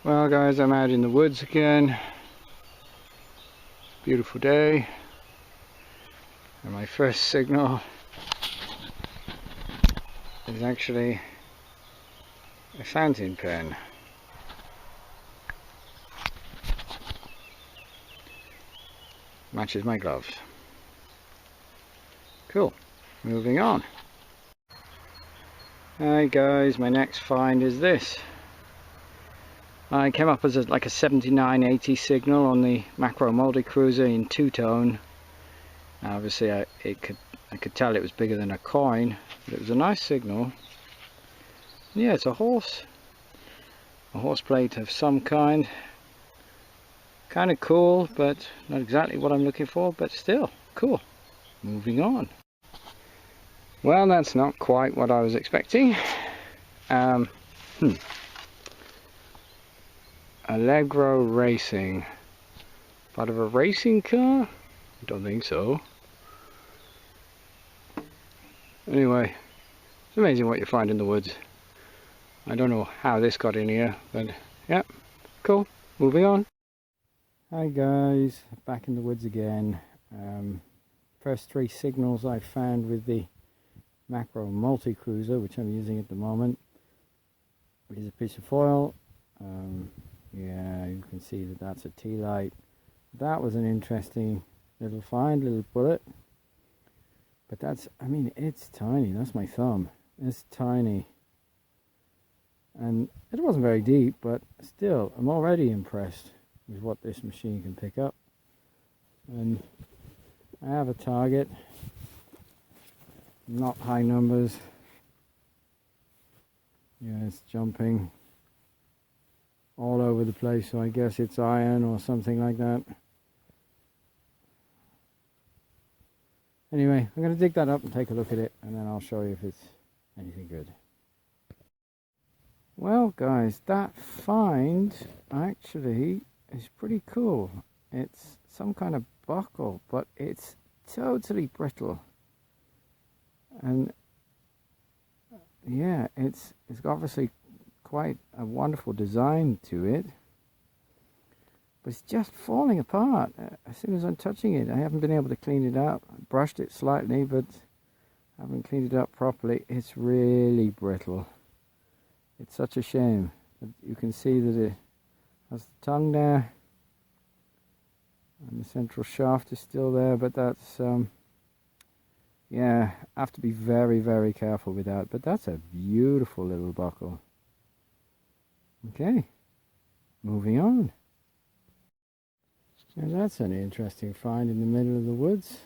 Well guys, I'm out in the woods again. Beautiful day. And my first signal is actually a fountain pen. Matches my gloves. Cool. Moving on. Hi guys, my next find is this. I came up as like a 7980 signal on the macro multi-cruiser in two-tone. Obviously I could tell it was bigger than a coin, but it was a nice signal. Yeah, it's a horse plate of some kind. Kind of cool, but not exactly what I'm looking for, but still cool. Moving on. Well, that's not quite what I was expecting. Allegro Racing. Part of a racing car? I don't think so. Anyway, it's amazing what you find in the woods. I don't know how this got in here, but yeah, cool. Moving on. Hi guys, back in the woods again. First three signals I found with the macro multi-cruiser, which I'm using at the moment, which is a piece of foil. Yeah, you can see that that's a tea light. That was an interesting little find, little bullet. But that's, I mean, it's tiny. That's my thumb. It's tiny. And it wasn't very deep, but still, I'm already impressed with what this machine can pick up. And I have a target. Not high numbers. Yeah, it's jumping all over the place, so I guess it's iron or something like that. Anyway, I'm going to dig that up and take a look at it, and then I'll show you if it's anything good. Well guys, that find actually is pretty cool. It's some kind of buckle, but it's totally brittle. And yeah, it's obviously quite a wonderful design to it, but it's just falling apart as soon as I'm touching it. I haven't been able to clean it up. I brushed it slightly, but haven't cleaned it up properly. It's really brittle. It's such a shame. You can see that it has the tongue there, and the central shaft is still there, but that's yeah, I have to be very, very careful with that. But that's a beautiful little buckle. Okay, moving on. Now that's an interesting find in the middle of the woods.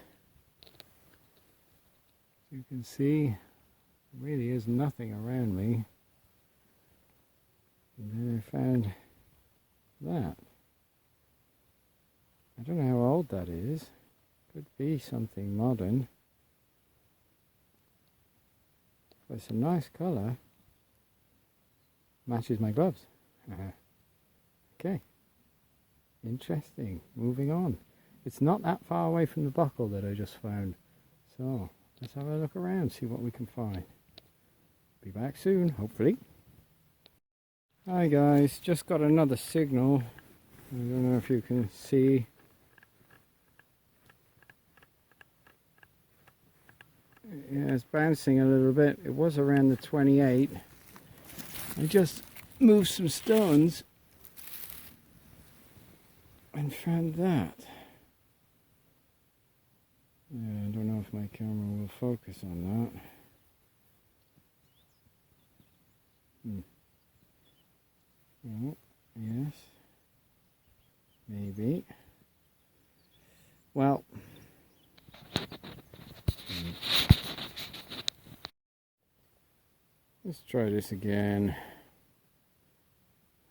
You can see there really is nothing around me. And then I found that. I don't know how old that is. Could be something modern. But it's a nice colour. Matches my gloves. Okay. Interesting. Moving on. It's not that far away from the buckle that I just found. So let's have a look around, see what we can find. Be back soon, hopefully. Hi guys, just got another signal. I don't know if you can see. Yeah, it's bouncing a little bit. It was around the 28. I just moved some stones and found that. Yeah, I don't know if my camera will focus on that. Oh, yes. Maybe. Well. Let's try this again.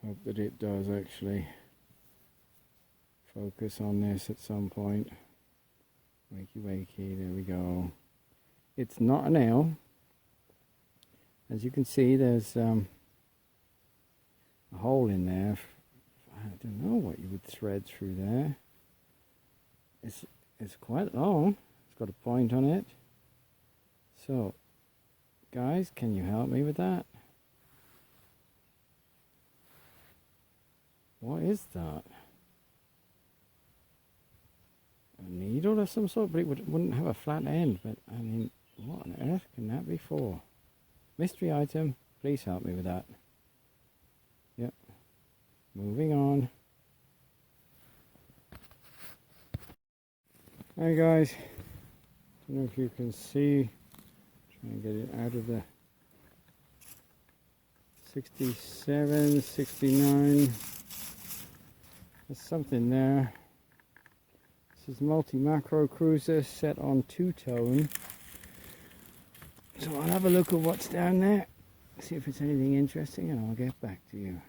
Hope that it does actually focus on this at some point. Wakey wakey, there we go. It's not a nail. As you can see, there's a hole in there. I don't know what you would thread through there. It's quite long. It's got a point on it. So guys, can you help me with that? What is that? A needle of some sort, but it wouldn't have a flat end. But I mean, what on earth can that be for? Mystery item, please help me with that. Yep. Moving on. Hi guys. Don't know if you can see. Try and get it out of the 67, 69. There's something there. This is multi-macro cruiser set on two-tone. So I'll have a look at what's down there, see if it's anything interesting, and I'll get back to you.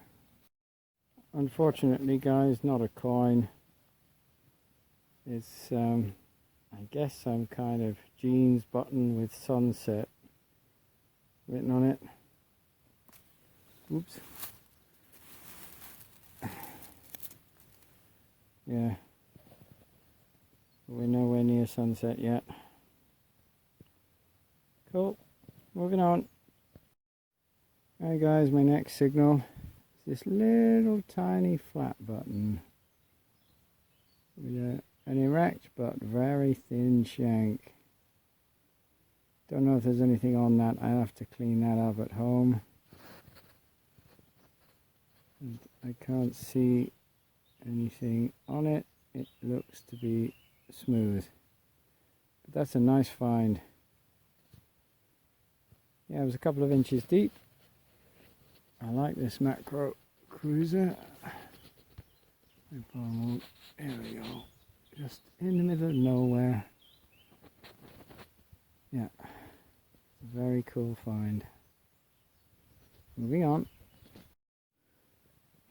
Unfortunately guys, not a coin. It's I guess some kind of jeans button with sunset written on it. Oops. Yeah. We're nowhere near sunset yet. Cool. Moving on. Alright guys, my next signal is this little tiny flat button with an erect but very thin shank. Don't know if there's anything on that. I have to clean that up at home. And I can't see anything on it. It looks to be smooth. But that's a nice find. Yeah, it was a couple of inches deep. I like this macro cruiser. There we go. Just in the middle of nowhere. Yeah. It's a very cool find. Moving on.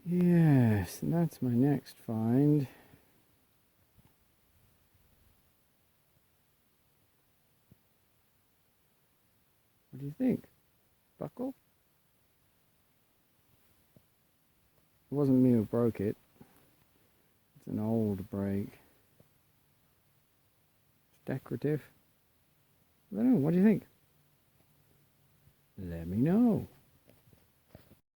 Yes, and that's my next find. What do you think? Buckle? It wasn't me who broke it. It's an old break. It's decorative. I don't know, what do you think? Let me know.